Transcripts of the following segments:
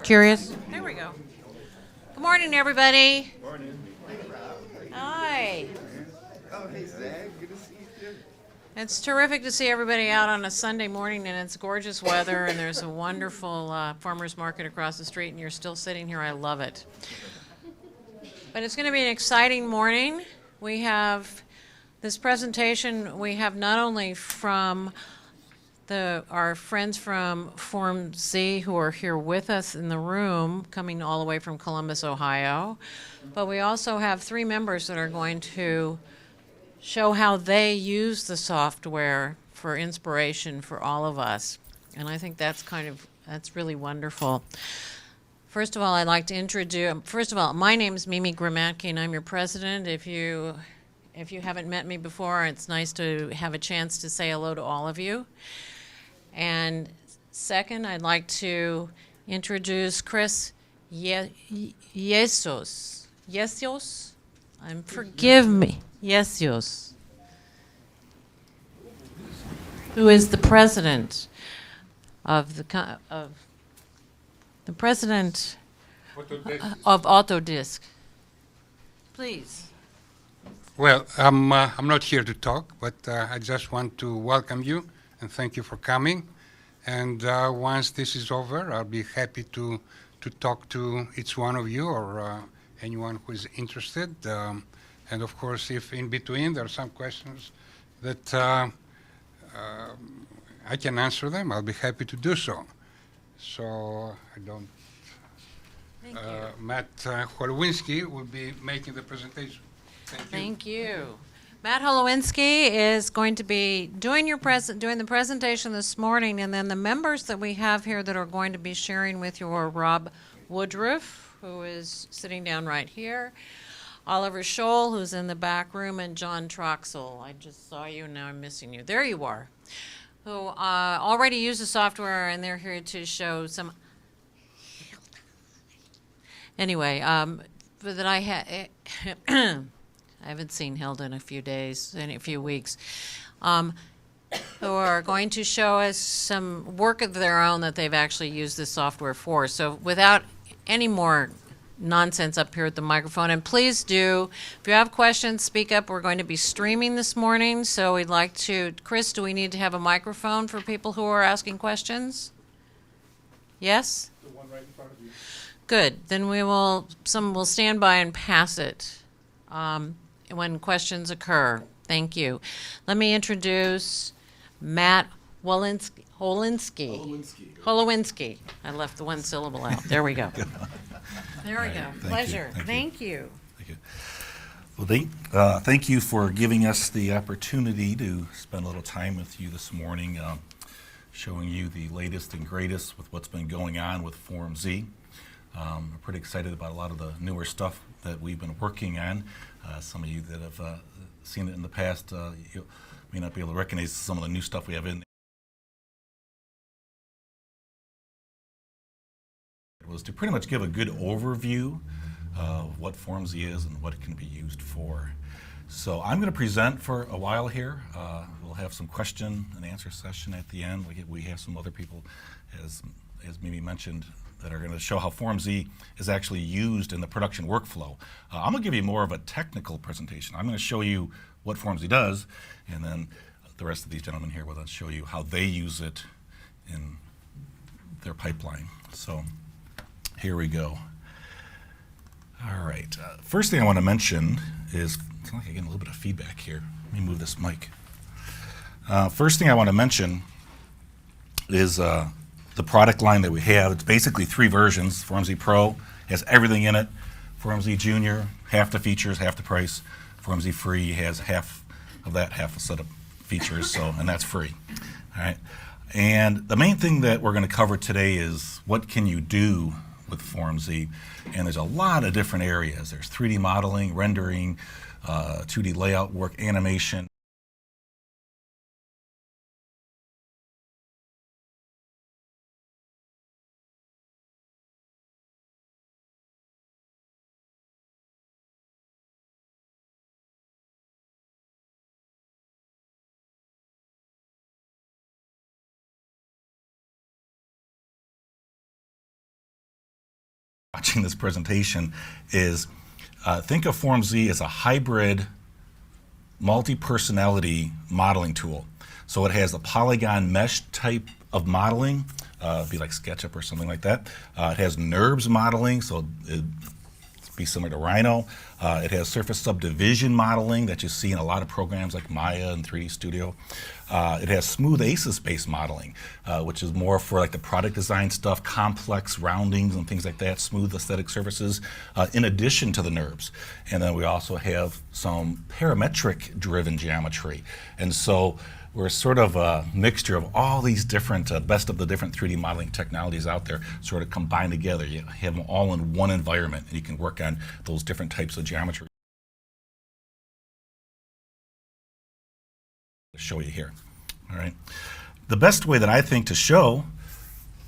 Curious? There we go. Good morning, everybody. Hi. Oh, hey, Zach. Good to see you too. It's terrific to see everybody out on a Sunday morning, and it's gorgeous weather, and there's a wonderful farmer's market across the street, and you're still sitting here. I love it. But it's going to be an exciting morning. We have this presentation, we have not only from our friends from Forum Z who are here with us in the room, coming all the way from Columbus, Ohio, but we also have three members that are going to show how they use the software for inspiration for all of us. And I think that's really wonderful. First of all, I'd like to introduce, my name is Mimi Gramatke, and I'm your president. If you haven't met me before, it's nice to have a chance to say hello to all of you. And second, I'd like to introduce Chris Yesos. Yesios? Forgive me. Yesios. Who is the president of Autodisk. Please. Well, I'm not here to talk, but I just want to welcome you and thank you for coming. And once this is over, I'll be happy to talk to each one of you or anyone who is interested. And of course, if in between there are some questions that I can answer them, I'll be happy to do so. So I don't. Thank you. Matt Holowinski will be making the presentation. Thank you. Thank you. Matt Holowinski is going to be doing the presentation this morning, and then the members that we have here that are going to be sharing with you are Rob Woodruff, who is sitting down right here, Oliver Scholl, who's in the back room, and John Troxel. I just saw you, now I'm missing you. There you are. Who already use the software, and they're here to show some. Anyway, but that I haven't seen Hilda in a few weeks, who are going to show us some work of their own that they've actually used this software for. So without any more nonsense up here at the microphone, and please do, if you have questions, speak up. We're going to be streaming this morning, so we'd like to, Chris, do we need to have a microphone for people who are asking questions? Yes? The one right in front of you. Good. Then some will stand by and pass it when questions occur. Thank you. Let me introduce Matt Holowinski. I left the one syllable out. There we go. There we go. Pleasure. Thank you. Thank you. Well, thank you for giving us the opportunity to spend a little time with you this morning, showing you the latest and greatest with what's been going on with Forum Z. We're pretty excited about a lot of the newer stuff that we've been working on. Some of you that have seen it in the past, you may not be able to recognize some of the new stuff we have in. It was to pretty much give a good overview of what Forum Z is and what it can be used for. So I'm going to present for a while here. We'll have some question and answer session at the end. We have some other people, as Mimi mentioned, that are going to show how Forum Z is actually used in the production workflow. I'm going to give you more of a technical presentation. I'm going to show you what Forum Z does, and then the rest of these gentlemen here will then show you how they use it in their pipeline. So here we go. All right. First thing I want to mention is, it's like I'm getting a little bit of feedback here. Let me move this mic. First thing I want to mention is the product line that we have. It's basically three versions. Forum Z Pro has everything in it. Forum Z Junior, half the features, half the price. Forum Z Free has half of that, half a set of features, and that's free. All right. And the main thing that we're going to cover today is what can you do with Forum Z. And there's a lot of different areas. There's 3D modeling, rendering, 2D layout work, animation. watching this presentation is think of FormZ as a hybrid multi-personality modeling tool. So it has a polygon mesh type of modeling, be like SketchUp or something like that. It has NURBS modeling, so it'd be similar to Rhino. It has surface subdivision modeling that you see in a lot of programs like Maya and 3D Studio. It has smooth ACES-based modeling, which is more for like the product design stuff, complex roundings and things like that, smooth aesthetic surfaces, in addition to the NURBS. And then we also have some parametric-driven geometry. And so we're sort of a mixture of all these different, best of the different 3D modeling technologies out there sort of combined together. You have them all in one environment, and you can work on those different types of geometry. To show you here, all right? The best way that I think to show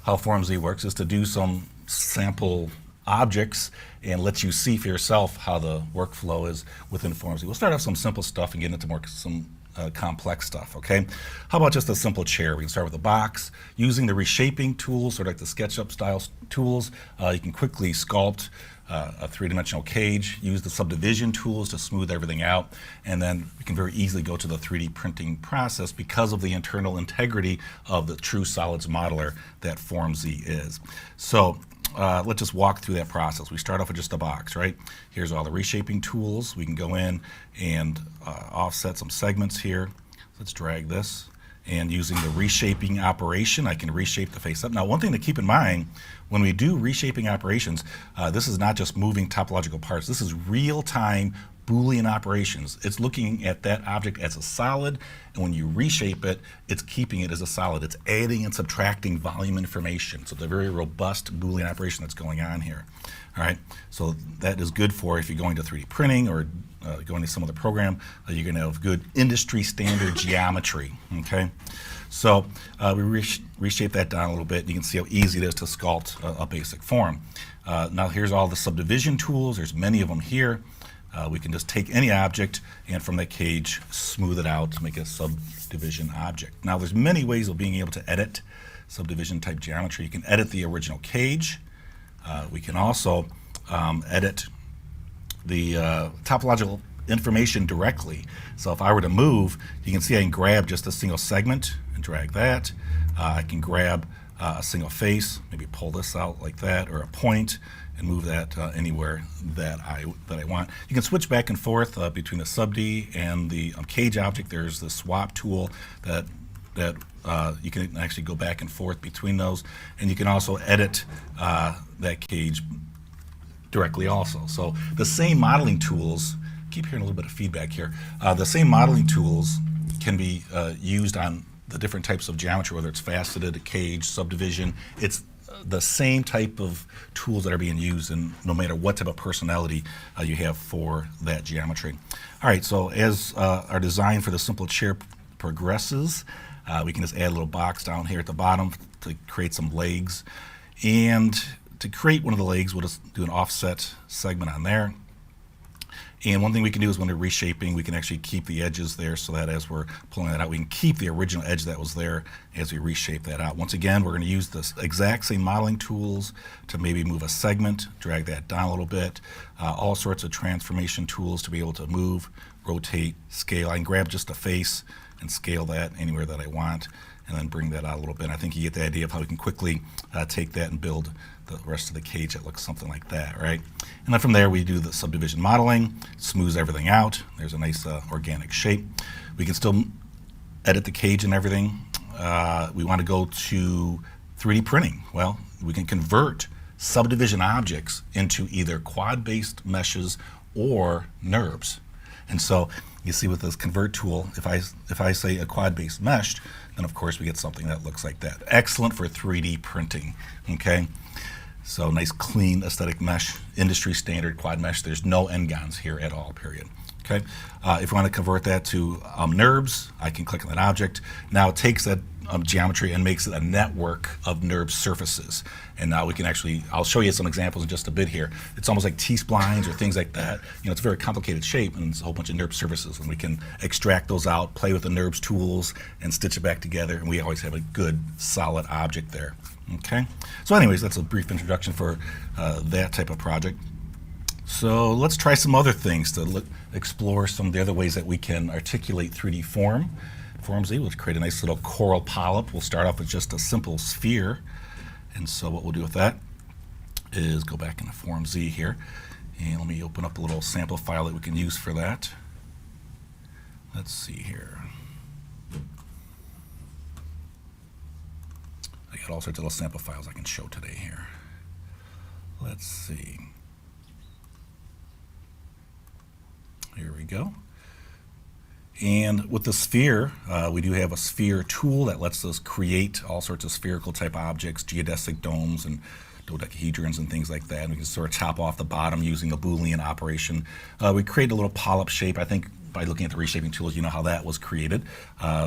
how FormZ works is to do some sample objects and let you see for yourself how the workflow is within FormZ. We'll start off some simple stuff and get into more some complex stuff, okay? How about just a simple chair? We can start with a box. Using the reshaping tools, sort of like the SketchUp style tools, you can quickly sculpt a three-dimensional cage, use the subdivision tools to smooth everything out, and then we can very easily go to the 3D printing process because of the internal integrity of the true solids modeler that FormZ is. So let's just walk through that process. We start off with just a box, right? Here's all the reshaping tools. We can go in and offset some segments here. Let's drag this. And using the reshaping operation, I can reshape the face up. Now, one thing to keep in mind, when we do reshaping operations, this is not just moving topological parts. This is real-time Boolean operations. It's looking at that object as a solid, and when you reshape it, it's keeping it as a solid. It's adding and subtracting volume information. So it's a very robust Boolean operation that's going on here. All right, so that is good for if you're going to 3D printing or going to some other program, you're going to have good industry standard geometry, okay? So we reshape that down a little bit. You can see how easy it is to sculpt a basic form. Now here's all the subdivision tools. There's many of them here. We can just take any object and from that cage smooth it out to make a subdivision object. Now there's many ways of being able to edit subdivision type geometry. You can edit the original cage. We can also edit the topological information directly. So if I were to move, you can see I can grab just a single segment and drag that. I can grab a single face, maybe pull this out like that, or a point, and move that anywhere that I want. You can switch back and forth between the sub-D and the cage object. There's the swap tool that you can actually go back and forth between those, and you can also edit that cage directly also. So the same modeling tools, keep hearing a little bit of feedback here, the same modeling tools can be used on the different types of geometry, whether it's faceted, cage, subdivision. It's the same type of tools that are being used, and no matter what type of personality you have for that geometry. All right, so as our design for the simple chair progresses, we can just add a little box down here at the bottom to create some legs. And to create one of the legs, we'll just do an offset segment on there. And one thing we can do is when we're reshaping, we can actually keep the edges there so that as we're pulling that out, we can keep the original edge that was there as we reshape that out. Once again, we're going to use the exact same modeling tools to maybe move a segment, drag that down a little bit, all sorts of transformation tools to be able to move, rotate, scale. I can grab just a face and scale that anywhere that I want, and then bring that out a little bit. I think you get the idea of how we can quickly take that and build the rest of the cage that looks something like that, right? And then from there, we do the subdivision modeling, smooths everything out. There's a nice organic shape. We can still edit the cage and everything. We want to go to 3D printing. Well, we can convert subdivision objects into either quad-based meshes or NURBS. And so you see with this convert tool, if I say a quad-based mesh, then of course we get something that looks like that. Excellent for 3D printing, okay? So nice clean aesthetic mesh, industry standard quad mesh. There's no n-gons here at all, period. Okay. If you want to convert that to NURBS, I can click on that object. Now it takes that geometry and makes it a network of NURBS surfaces. And now we can actually, I'll show you some examples in just a bit here. It's almost like T-splines or things like that. You know, it's a very complicated shape and it's a whole bunch of NURBS surfaces. And we can extract those out, play with the NURBS tools, and stitch it back together. And we always have a good, solid object there. Okay, so anyways, that's a brief introduction for that type of project. So let's try some other things to explore some of the other ways that we can articulate 3D form. Form Z, we'll create a nice little coral polyp. We'll start off with just a simple sphere. And so what we'll do with that is go back into Form Z here. And let me open up a little sample file that we can use for that. Let's see here. I got all sorts of little sample files I can show today here. Let's see. Here we go. And with the sphere, we do have a sphere tool that lets us create all sorts of spherical type objects, geodesic domes and dodecahedrons and things like that. And we can sort of chop off the bottom using a Boolean operation. We create a little polyp shape. I think by looking at the reshaping tools, you know how that was created.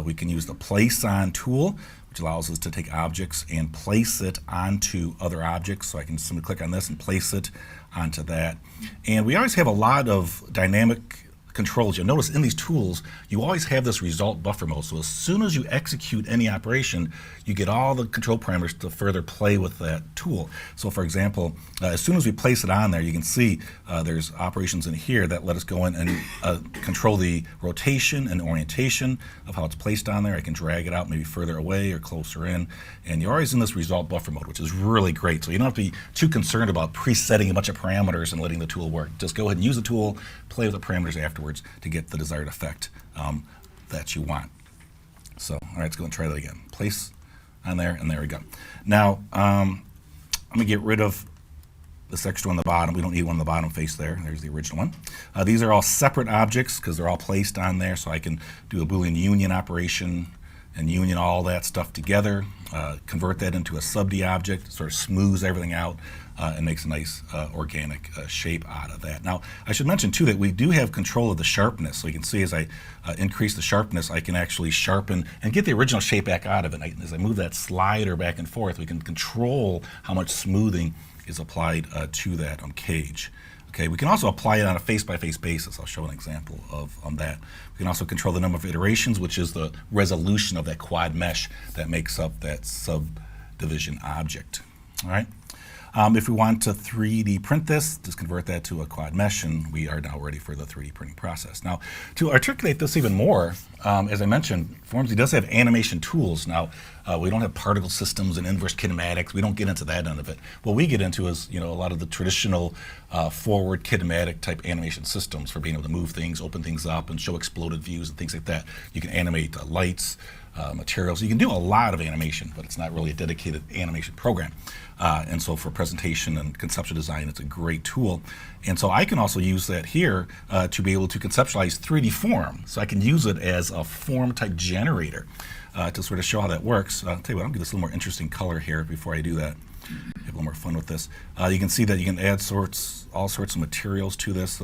We can use the place on tool, which allows us to take objects and place it onto other objects. So I can simply click on this and place it onto that. And we always have a lot of dynamic controls. You'll notice in these tools, you always have this result buffer mode. So as soon as you execute any operation, you get all the control parameters to further play with that tool. So for example, as soon as we place it on there, you can see there's operations in here that let us go in and control the rotation and orientation of how it's placed on there. I can drag it out maybe further away or closer in. And you're always in this result buffer mode, which is really great. So you don't have to be too concerned about presetting a bunch of parameters and letting the tool work. Just go ahead and use the tool, play with the parameters afterwards to get the desired effect that you want. So, all right, let's go and try that again. Place on there, and there we go. Now, I'm going to get rid of this extra on the bottom. We don't need one on the bottom face there. There's the original one. These are all separate objects because they're all placed on there, so I can do a Boolean union operation and union all that stuff together, convert that into a sub-D object, sort of smooths everything out, and makes a nice organic shape out of that. Now, I should mention too that we do have control of the sharpness. So you can see as I increase the sharpness, I can actually sharpen and get the original shape back out of it. As I move that slider back and forth, we can control how much smoothing is applied to that cage. Okay, we can also apply it on a face-by-face basis. I'll show an example of that. We can also control the number of iterations, which is the resolution of that quad mesh that makes up that subdivision object. All right. If we want to 3D print this, just convert that to a quad mesh, and we are now ready for the 3D printing process. Now, to articulate this even more, as I mentioned, FormZ does have animation tools. Now, we don't have particle systems and inverse kinematics. We don't get into that end of it. What we get into is, a lot of the traditional forward kinematic type animation systems for being able to move things, open things up, and show exploded views and things like that. You can animate lights, materials. You can do a lot of animation, but it's not really a dedicated animation program. And so for presentation and conceptual design, it's a great tool. And so I can also use that here to be able to conceptualize 3D form. So I can use it as a form type generator to sort of show how that works. I'll tell you what, I'll give this a little more interesting color here before I do that. Have a little more fun with this. You can see that you can add all sorts of materials to this.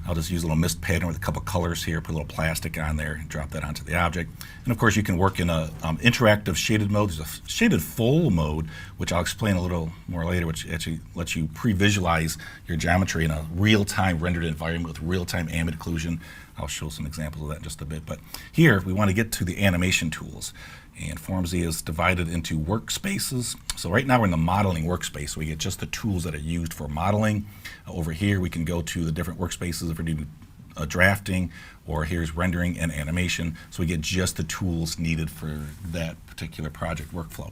I'll just use a little mist pattern with a couple colors here, put a little plastic on there, and drop that onto the object. And of course, you can work in a interactive shaded mode. There's a shaded full mode, which I'll explain a little more later, which actually lets you pre-visualize your geometry in a real-time rendered environment with real-time ambient occlusion. I'll show some examples of that in just a bit. But here, we want to get to the animation tools. And FormZ is divided into workspaces. So right now we're in the modeling workspace. So we get just the tools that are used for modeling. Over here we can go to the different workspaces if we're doing drafting, or here's rendering and animation. So we get just the tools needed for that particular project workflow.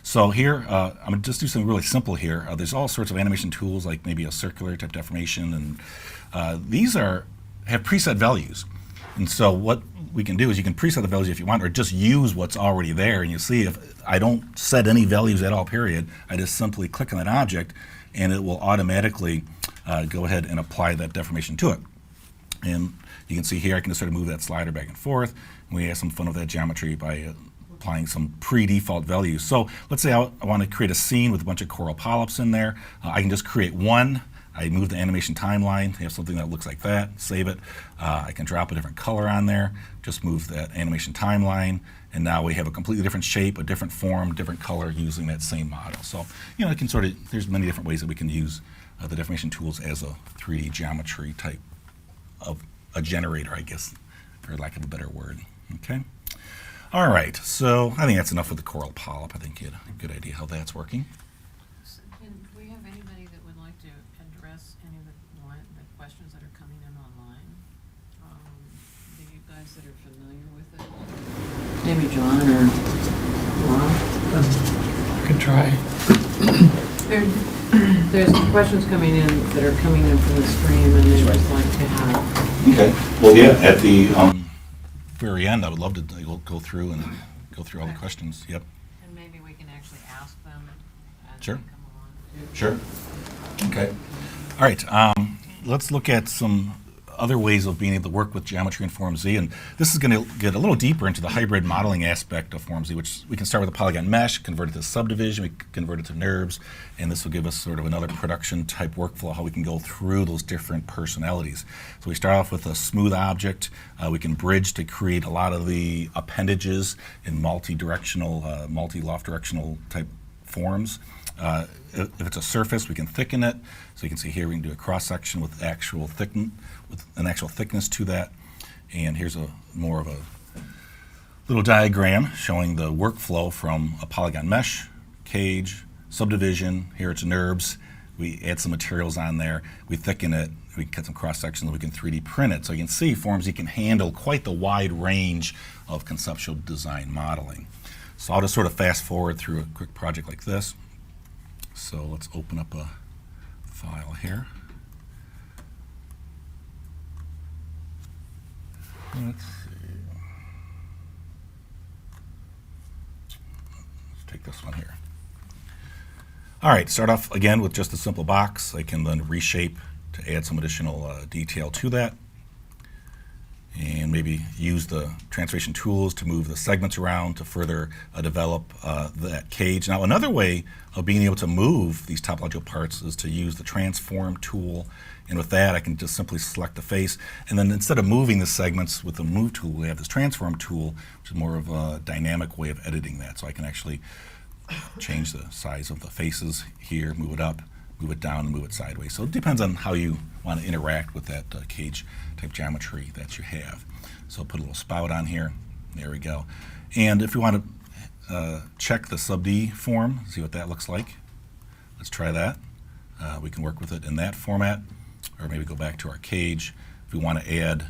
So here, I'm gonna just do something really simple here. There's all sorts of animation tools, like maybe a circular type deformation, and these have preset values. And so what we can do is you can preset the values if you want, or just use what's already there. And you see if I don't set any values at all, period, I just simply click on that object and it will automatically go ahead and apply that deformation to it. And you can see here I can just sort of move that slider back and forth. And we have some fun with that geometry by applying some pre-default values. So let's say I want to create a scene with a bunch of coral polyps in there. I can just create one. I move the animation timeline, have something that looks like that, save it. I can drop a different color on there, just move that animation timeline, and now we have a completely different shape, a different form, different color using that same model. So, it can there's many different ways that we can use the deformation tools as a 3D geometry type of a generator, I guess, for lack of a better word, okay? All right, so I think that's enough with the coral polyp. I think you get a good idea how that's working. Do we have anybody that would like to address any of the questions that are coming in online? The you guys that are familiar with it? Maybe John or Laura? I can try. There's questions coming in that are coming in from the stream, and they would like to have. Okay. Well, yeah, at the very end, I would love to go through all the questions. Yep. And maybe we can actually ask them as Sure. they come along. Sure. Okay. All right. Let's look at some other ways of being able to work with geometry in Form Z. And this is going to get a little deeper into the hybrid modeling aspect of Form Z, which we can start with a polygon mesh, convert it to subdivision, we convert it to NURBS, and this will give us sort of another production type workflow, how we can go through those different personalities. So we start off with a smooth object. We can bridge to create a lot of the appendages in multi-directional, multi-loft directional type forms. If it's a surface, we can thicken it. So you can see here we can do a cross section with an actual thickness to that. And here's more of a little diagram showing the workflow from a polygon mesh, cage, subdivision. Here it's NURBS. We add some materials on there. We thicken it. We can cut some cross sections. And we can 3D print it. So you can see Form Z can handle quite the wide range of conceptual design modeling. So I'll just sort of fast forward through a quick project like this. So let's open up a file here. Let's see. Let's take this one here. All right, start off again with just a simple box. I can then reshape to add some additional detail to that. And maybe use the transformation tools to move the segments around to further develop that cage. Now, another way of being able to move these topological parts is to use the transform tool. And with that, I can just simply select the face. And then instead of moving the segments with the move tool, we have this transform tool, which is more of a dynamic way of editing that. So I can actually change the size of the faces here, move it up, move it down, and move it sideways. So it depends on how you want to interact with that cage type geometry that you have. So put a little spout on here. There we go. And if we want to check the sub D form, see what that looks like. Let's try that. We can work with it in that format, or maybe go back to our cage. If we want to add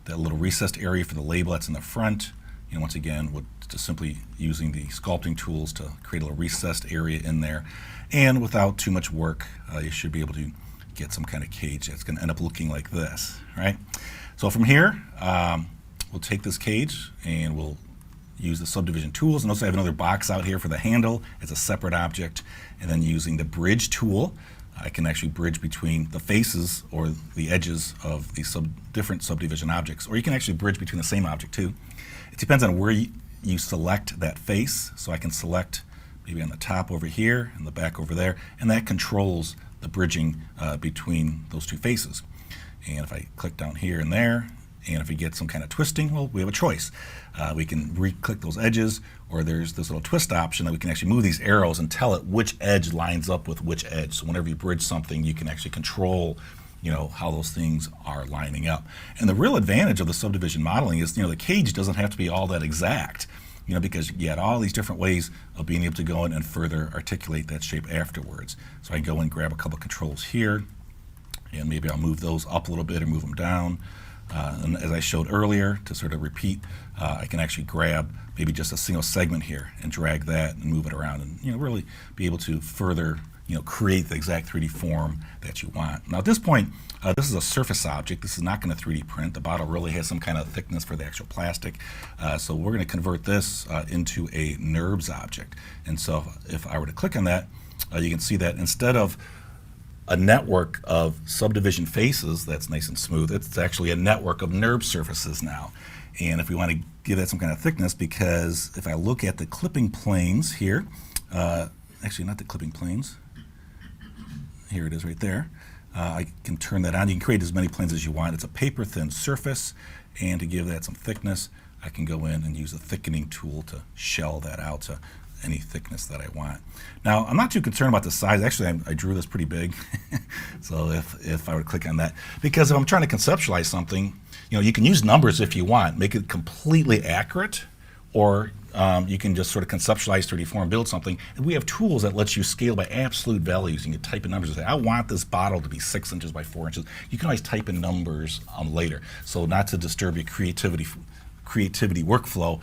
that little recessed area for the label that's in the front, once again, we're just simply using the sculpting tools to create a little recessed area in there. And without too much work, you should be able to get some kind of cage that's going to end up looking like this, right? So from here, we'll take this cage and we'll use the subdivision tools. And also I have another box out here for the handle. It's a separate object. And then using the bridge tool, I can actually bridge between the faces or the edges of the different subdivision objects. Or you can actually bridge between the same object too. It depends on where you select that face. So I can select maybe on the top over here and the back over there, and that controls the bridging between those two faces. And if I click down here and there, and if we get some kind of twisting, well, we have a choice. We can re-click those edges, or there's this little twist option that we can actually move these arrows and tell it which edge lines up with which edge. So whenever you bridge something, you can actually control how those things are lining up. And the real advantage of the subdivision modeling is, the cage doesn't have to be all that exact, because you had all these different ways of being able to go in and further articulate that shape afterwards. So I can go and grab a couple controls here, and maybe I'll move those up a little bit or move them down. And as I showed earlier, to sort of repeat, I can actually grab maybe just a single segment here and drag that and move it around and really be able to further create the exact 3D form that you want. Now at this point, this is a surface object. This is not going to 3D print. The bottle really has some kind of thickness for the actual plastic. So we're going to convert this into a NURBS object. And so if I were to click on that, you can see that instead of a network of subdivision faces that's nice and smooth, it's actually a network of NURBS surfaces now. And if we want to give that some kind of thickness, because if I look at the clipping planes here, actually not the clipping planes, here it is right there. I can turn that on. You can create as many planes as you want. It's a paper thin surface, and to give that some thickness, I can go in and use a thickening tool to shell that out to any thickness that I want. Now, I'm not too concerned about the size. Actually, I drew this pretty big. So if I were to click on that, because if I'm trying to conceptualize something, you can use numbers if you want, make it completely accurate, or you can just sort of conceptualize 3D form, build something. And we have tools that let you scale by absolute values. You can type in numbers and say, I want this bottle to be 6 inches by 4 inches. You can always type in numbers later. So not to disturb your creativity workflow,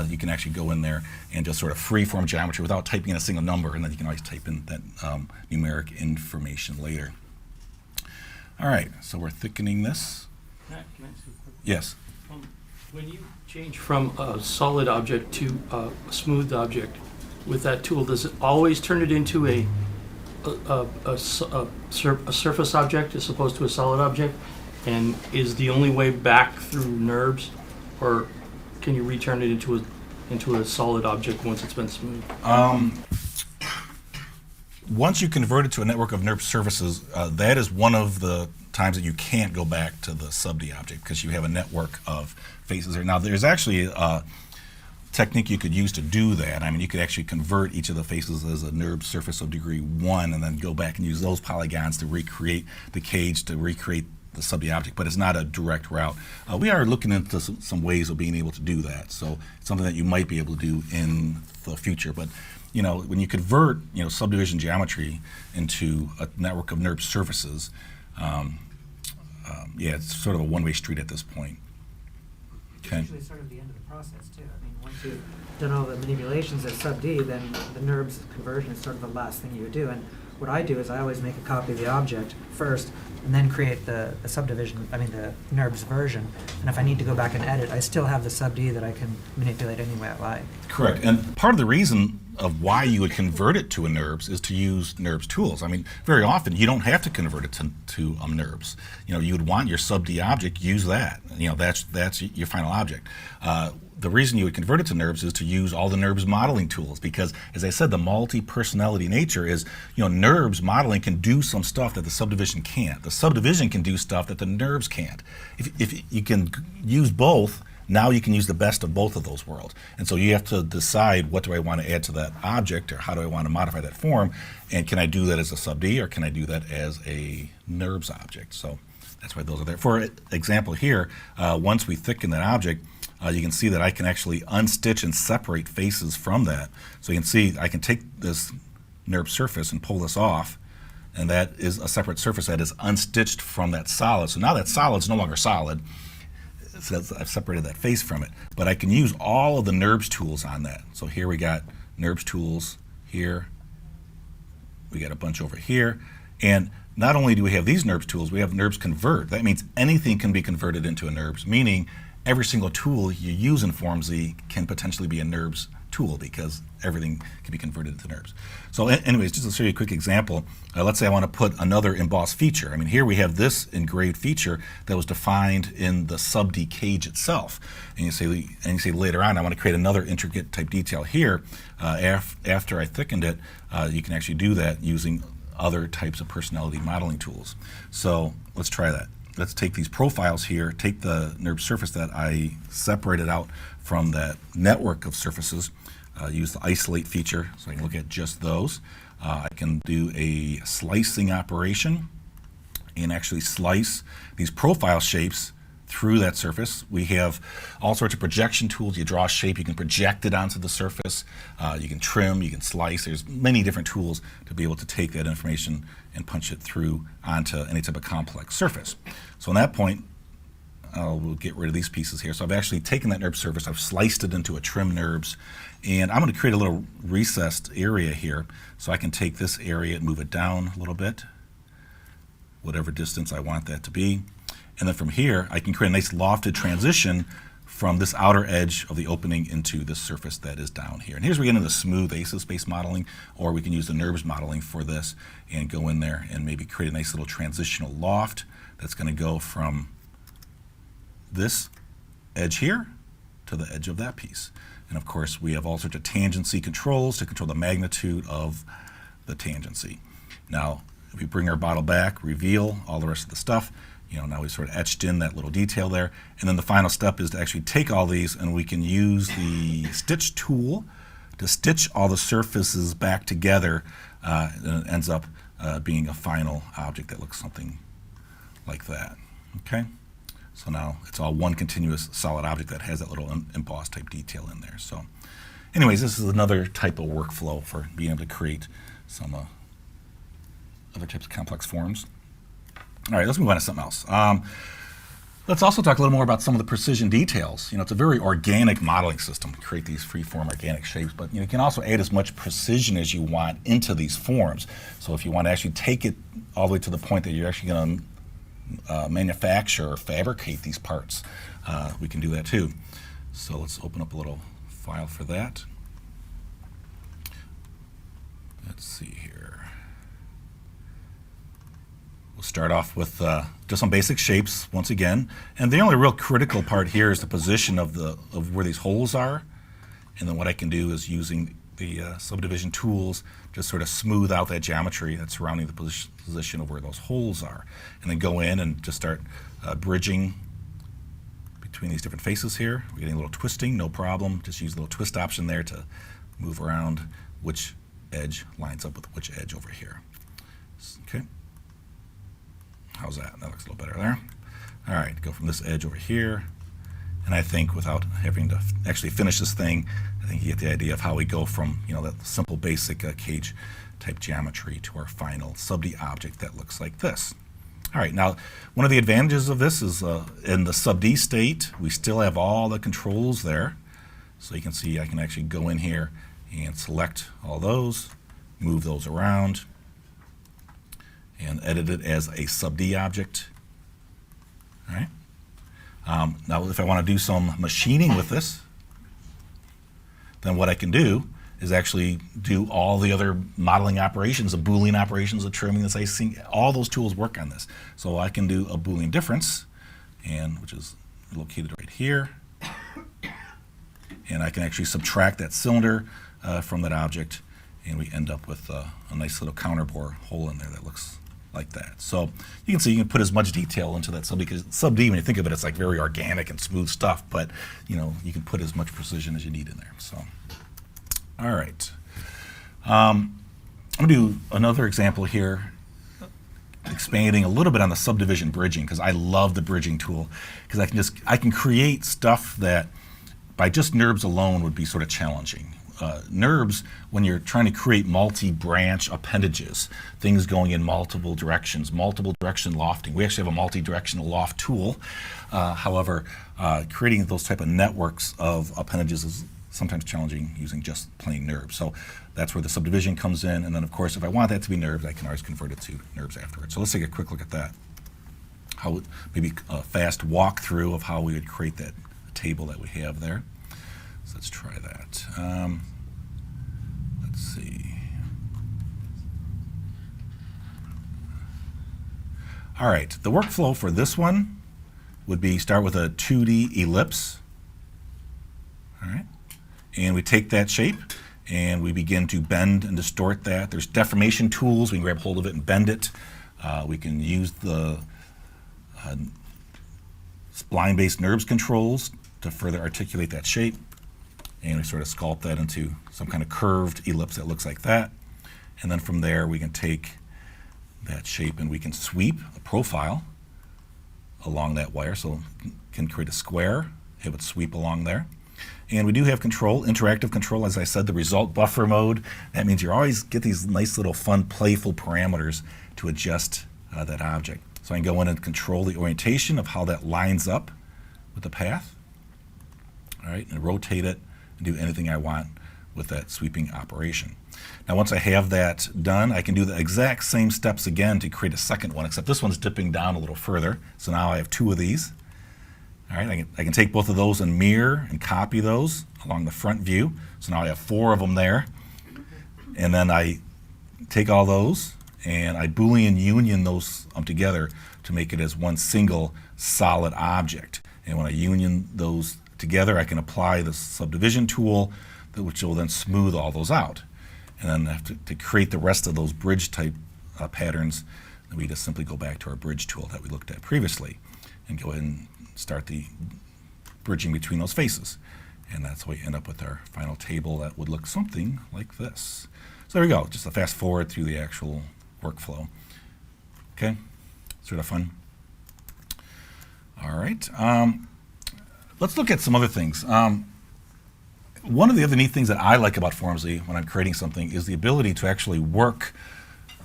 you can actually go in there and just sort of free-form geometry without typing in a single number, and then you can always type in that numeric information later. All right, so we're thickening this. Can I ask you a quick? Yes. When you change from a solid object to a smooth object with that tool, does it always turn it into a surface object as opposed to a solid object? And is the only way back through NURBS, or can you return it into a solid object once it's been smooth? Once you convert it to a network of NURBS surfaces, that is one of the times that you can't go back to the sub-D object because you have a network of faces there. Now, there's actually a technique you could use to do that. I mean, you could actually convert each of the faces as a NURBS surface of degree 1 and then go back and use those polygons to recreate the cage, to recreate the sub-D object, but it's not a direct route. We are looking into some ways of being able to do that, so it's something that you might be able to do in the future. But you know, when you convert subdivision geometry into a network of NURBS surfaces, yeah, it's sort of a one-way street at this point. It's usually sort of the end of the process too. I mean, once you've done all the manipulations at sub-D, then the NURBS conversion is sort of the last thing you would do. And what I do is I always make a copy of the object first, and then create the subdivision, the NURBS version. And if I need to go back and edit, I still have the sub-D that I can manipulate any way I like. Correct. And part of the reason of why you would convert it to a NURBS is to use NURBS tools. I mean, very often you don't have to convert it to a NURBS. You would want your sub-D object, use that. That's your final object. The reason you would convert it to NURBS is to use all the NURBS modeling tools because, as I said, the multi-personality nature is, NURBS modeling can do some stuff that the subdivision can't. The subdivision can do stuff that the NURBS can't. If you can use both, now you can use the best of both of those worlds. And so you have to decide, what do I want to add to that object, or how do I want to modify that form, and can I do that as a sub-D, or can I do that as a NURBS object? So that's why those are there. For example here, once we thicken that object, you can see that I can actually unstitch and separate faces from that. So you can see I can take this NURBS surface and pull this off, and that is a separate surface that is unstitched from that solid. So now that solid is no longer solid. So I've separated that face from it. But I can use all of the NURBS tools on that. So here we got NURBS tools here. We got a bunch over here. And not only do we have these NURBS tools, we have NURBS convert. That means anything can be converted into a NURBS, meaning every single tool you use in FormZ can potentially be a NURBS tool because everything can be converted into NURBS. So anyways, just to show you a quick example, let's say I want to put another embossed feature. I mean, here we have this engraved feature that was defined in the sub-D cage itself. And you say later on, I want to create another intricate type detail here. After I thickened it, you can actually do that using other types of personality modeling tools. So let's try that. Let's take these profiles here, take the NURBS surface that I separated out from that network of surfaces, use the isolate feature so I can look at just those. I can do a slicing operation and actually slice these profile shapes through that surface. We have all sorts of projection tools. You draw a shape, you can project it onto the surface, you can trim, you can slice. There's many different tools to be able to take that information and punch it through onto any type of complex surface. So on that point, we'll get rid of these pieces here. So I've actually taken that NURBS surface, I've sliced it into a trim NURBS, and I'm going to create a little recessed area here. So I can take this area and move it down a little bit, whatever distance I want that to be. And then from here, I can create a nice lofted transition from this outer edge of the opening into this surface that is down here. And here's where we get into the smooth ASIS-based modeling, or we can use the NURBS modeling for this and go in there and maybe create a nice little transitional loft that's going to go from this edge here to the edge of that piece. And of course, we have all sorts of tangency controls to control the magnitude of the tangency. Now, if we bring our bottle back, reveal all the rest of the stuff, now we sort of etched in that little detail there. And then the final step is to actually take all these, and we can use the stitch tool to stitch all the surfaces back together, and it ends up being a final object that looks something like that. Okay? So now it's all one continuous solid object that has that little embossed type detail in there. So anyways, this is another type of workflow for being able to create some other types of complex forms. All right, let's move on to something else. Let's also talk a little more about some of the precision details. You know, it's a very organic modeling system to create these free-form organic shapes, but you can also add as much precision as you want into these forms. So if you want to actually take it all the way to the point that you're actually going to manufacture or fabricate these parts, we can do that too. So let's open up a little file for that. Let's see here. We'll start off with just some basic shapes once again, and the only real critical part here is the position of where these holes are, and then what I can do is using the subdivision tools to sort of smooth out that geometry that's surrounding the position of where those holes are, and then go in and just start bridging between these different faces here. We're getting a little twisting, no problem. Just use the little twist option there to move around which edge lines up with which edge over here. Okay. How's that? That looks a little better there. All right, go from this edge over here. And I think without having to actually finish this thing, I think you get the idea of how we go from, you know, that simple basic cage type geometry to our final sub-D object that looks like this. All right, now one of the advantages of this is in the sub-D state, we still have all the controls there. So you can see I can actually go in here and select all those, move those around, and edit it as a sub-D object. All right. Now if I want to do some machining with this, then what I can do is actually do all the other modeling operations, the Boolean operations, the trimming, the slicing, all those tools work on this. So I can do a Boolean difference, and which is located right here, and I can actually subtract that cylinder from that object, and we end up with a nice little counterbore hole in there that looks like that. So you can see you can put as much detail into that sub-D, because sub-D, when you think of it, it's like very organic and smooth stuff, but you know, you can put as much precision as you need in there. So, all right. I'm gonna do another example here, expanding a little bit on the subdivision bridging, because I love the bridging tool, because I can create stuff that by just NURBS alone would be sort of challenging. NURBS, when you're trying to create multi-branch appendages, things going in multiple direction lofting. We actually have a multi-directional loft tool. However, creating those type of networks of appendages is sometimes challenging using just plain NURBS. So that's where the subdivision comes in. And then, of course, if I want that to be NURBS, I can always convert it to NURBS afterwards. So let's take a quick look at that. Maybe a fast walkthrough of how we would create that table that we have there. So let's try that. Let's see. All right, the workflow for this one would be start with a 2D ellipse. All right, and we take that shape and we begin to bend and distort that. There's deformation tools. We can grab hold of it and bend it. We can use the spline-based NURBS controls to further articulate that shape. And we sort of sculpt that into some kind of curved ellipse that looks like that. And then from there, we can take that shape and we can sweep a profile along that wire. So can create a square, have it sweep along there. And we do have control, interactive control, as I said, the result buffer mode. That means you always get these nice little fun, playful parameters to adjust that object. So I can go in and control the orientation of how that lines up with the path. All right, and rotate it and do anything I want with that sweeping operation. Now once I have that done, I can do the exact same steps again to create a second one, except this one's dipping down a little further. So now I have two of these. All right, I can take both of those and mirror and copy those along the front view. So now I have four of them there. And then I take all those and I Boolean union those together to make it as one single solid object. And when I union those together, I can apply the subdivision tool, which will then smooth all those out. And then I have to create the rest of those bridge type patterns, then we just simply go back to our bridge tool that we looked at previously and go ahead and start the bridging between those faces. And that's how we end up with our final table that would look something like this. So there we go, just a fast forward through the actual workflow. Okay, sort of fun. All right. Let's look at some other things. One of the other neat things that I like about Formsy when I'm creating something is the ability to actually work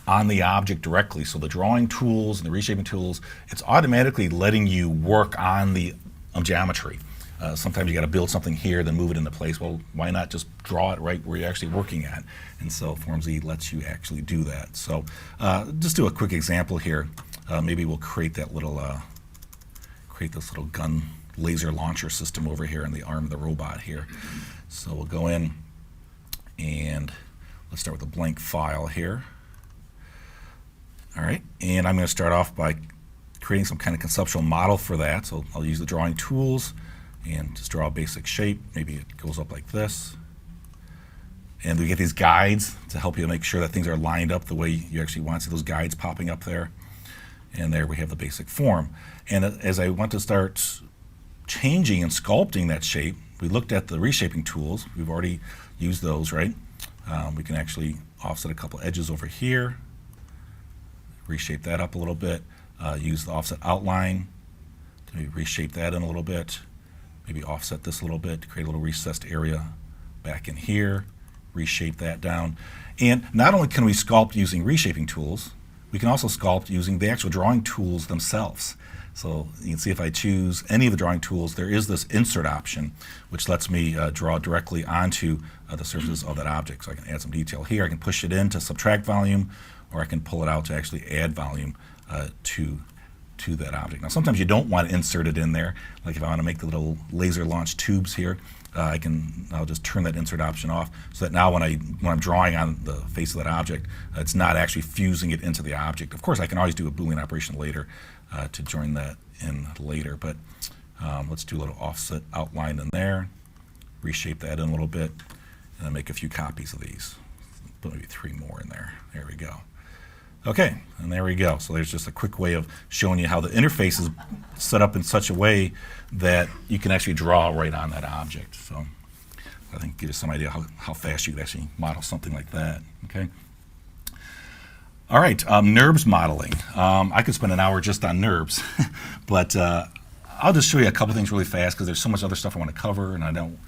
on the object directly. So the drawing tools and the reshaping tools, it's automatically letting you work on the geometry. Sometimes you got to build something here, then move it into place. Well, why not just draw it right where you're actually working at? And so Formsy lets you actually do that. So just do a quick example here. Maybe we'll create that little, create this little gun laser launcher system over here in the arm of the robot here. So we'll go in and let's start with a blank file here. All right, and I'm going to start off by creating some kind of conceptual model for that. So I'll use the drawing tools and just draw a basic shape. Maybe it goes up like this. And we get these guides to help you make sure that things are lined up the way you actually want. See those guides popping up there? And there we have the basic form. And as I want to start changing and sculpting that shape, we looked at the reshaping tools. We've already used those, right? We can actually offset a couple edges over here, reshape that up a little bit, use the offset outline to maybe reshape that in a little bit, maybe offset this a little bit to create a little recessed area back in here, reshape that down. And not only can we sculpt using reshaping tools, we can also sculpt using the actual drawing tools themselves. So you can see if I choose any of the drawing tools, there is this insert option, which lets me draw directly onto the surfaces of that object. So I can add some detail here. I can push it in to subtract volume, or I can pull it out to actually add volume to that object. Now sometimes you don't want to insert it in there. Like if I want to make the little laser launch tubes here, I'll just turn that insert option off so that now when I'm drawing on the face of that object, it's not actually fusing it into the object. Of course, I can always do a Boolean operation later to join that in later, but let's do a little offset outline in there, reshape that in a little bit, and then make a few copies of these. Put maybe 3 more in there. There we go. Okay, and there we go. So there's just a quick way of showing you how the interface is set up in such a way that you can actually draw right on that object. So I think give you some idea how fast you could actually model something like that. Okay. All right, NURBS modeling. I could spend an hour just on NURBS, but I'll just show you a couple things really fast because there's so much other stuff I want to cover, and I don't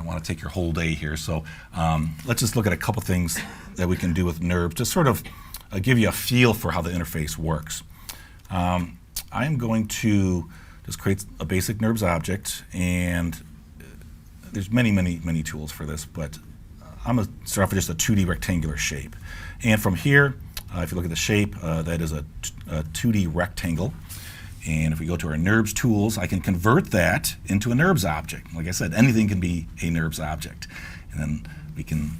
want to take your whole day here. So let's just look at a couple things that we can do with NURBS, just sort of give you a feel for how the interface works. I am going to just create a basic NURBS object, and there's many tools for this, but I'm going to start off with just a 2D rectangular shape. And from here, if you look at the shape, that is a 2D rectangle. And if we go to our NURBS tools, I can convert that into a NURBS object. Like I said, anything can be a NURBS object. And then we can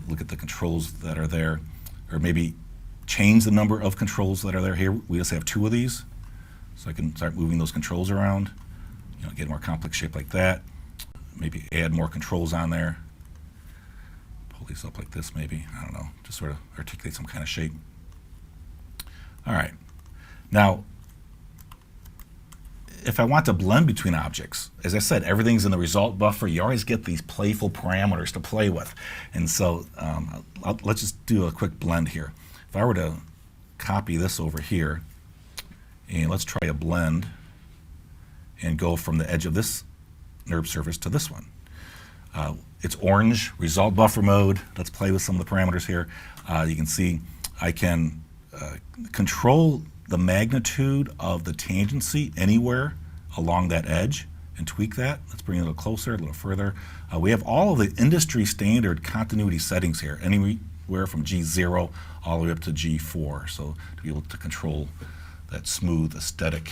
look at the controls that are there, or maybe change the number of controls that are there. Here we just have 2 of these, so I can start moving those controls around, get a more complex shape like that. Maybe add more controls on there. Pull these up like this maybe, I don't know, just sort of articulate some kind of shape. All right, now if I want to blend between objects, as I said, everything's in the result buffer. You always get these playful parameters to play with. And so let's just do a quick blend here. If I were to copy this over here, and let's try a blend and go from the edge of this NURBS surface to this one. It's orange, result buffer mode. Let's play with some of the parameters here. You can see I can control the magnitude of the tangency anywhere along that edge and tweak that. Let's bring it a little closer, a little further. We have all of the industry standard continuity settings here, anywhere from G0 all the way up to G4, so to be able to control that smooth aesthetic,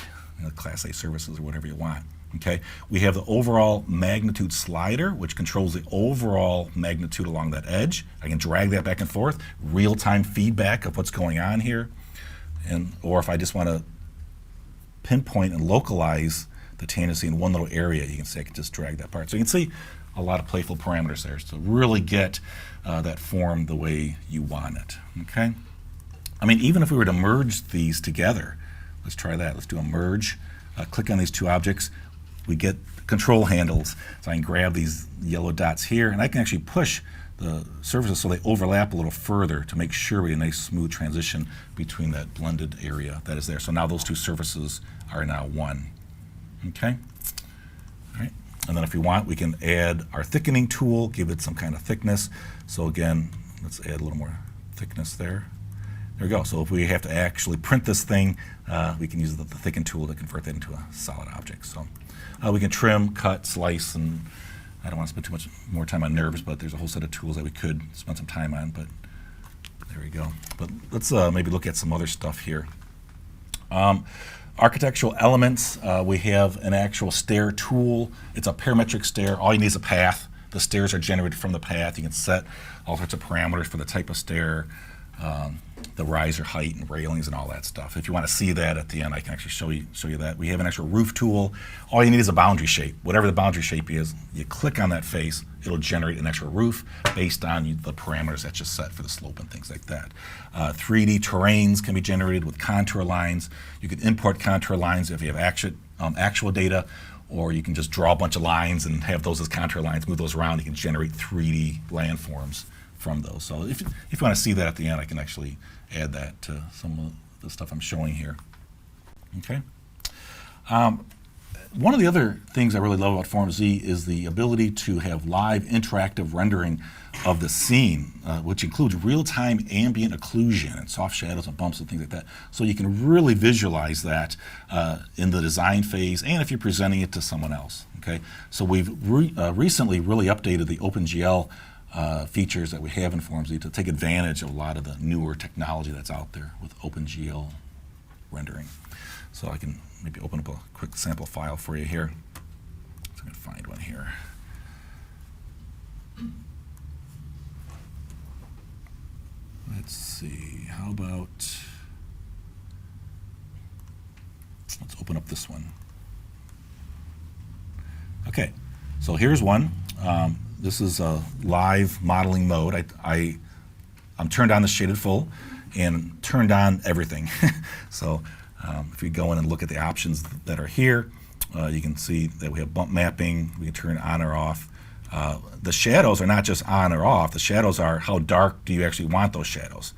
Class A services or whatever you want. Okay, we have the overall magnitude slider, which controls the overall magnitude along that edge. I can drag that back and forth, real-time feedback of what's going on here. Or if I just want to pinpoint and localize the tangency in one little area, you can see I can just drag that part. So you can see a lot of playful parameters there to really get that form the way you want it. Okay. I mean, even if we were to merge these together, let's try that. Let's do a merge. Click on these 2 objects. We get control handles. So I can grab these yellow dots here, and I can actually push the surfaces so they overlap a little further to make sure we get a nice smooth transition between that blended area that is there. So now those 2 surfaces are now one. Okay. All right. And then if we want, we can add our thickening tool, give it some kind of thickness. So again, let's add a little more thickness there. There we go. So if we have to actually print this thing, we can use the thicken tool to convert that into a solid object. So we can trim, cut, slice, and I don't want to spend too much more time on NURBS, but there's a whole set of tools that we could spend some time on, but there we go. But let's maybe look at some other stuff here. Architectural elements, we have an actual stair tool. It's a parametric stair. All you need is a path. The stairs are generated from the path. You can set all sorts of parameters for the type of stair, the riser height and railings and all that stuff. If you want to see that at the end, I can actually show you that. We have an actual roof tool. All you need is a boundary shape. Whatever the boundary shape is, you click on that face, it'll generate an actual roof based on the parameters that you set for the slope and things like that. 3D terrains can be generated with contour lines. You can import contour lines if you have actual data, or you can just draw a bunch of lines and have those as contour lines, move those around. You can generate 3D landforms from those. So if you want to see that at the end, I can actually add that to some of the stuff I'm showing here. Okay. One of the other things I really love about FormZ is the ability to have live interactive rendering of the scene, which includes real-time ambient occlusion and soft shadows and bumps and things like that. So you can really visualize that in the design phase and if you're presenting it to someone else. Okay. So we've recently really updated the OpenGL features that we have in FormZ to take advantage of a lot of the newer technology that's out there with OpenGL rendering. So I can maybe open up a quick sample file for you here. So I'm going to find one here. Let's see, how about, let's open up this one. Okay, so here's one. This is a live modeling mode. I'm turned on the shaded full and turned on everything. So if we go in and look at the options that are here, you can see that we have bump mapping. We can turn on or off. The shadows are not just on or off. The shadows are how dark do you actually want those shadows.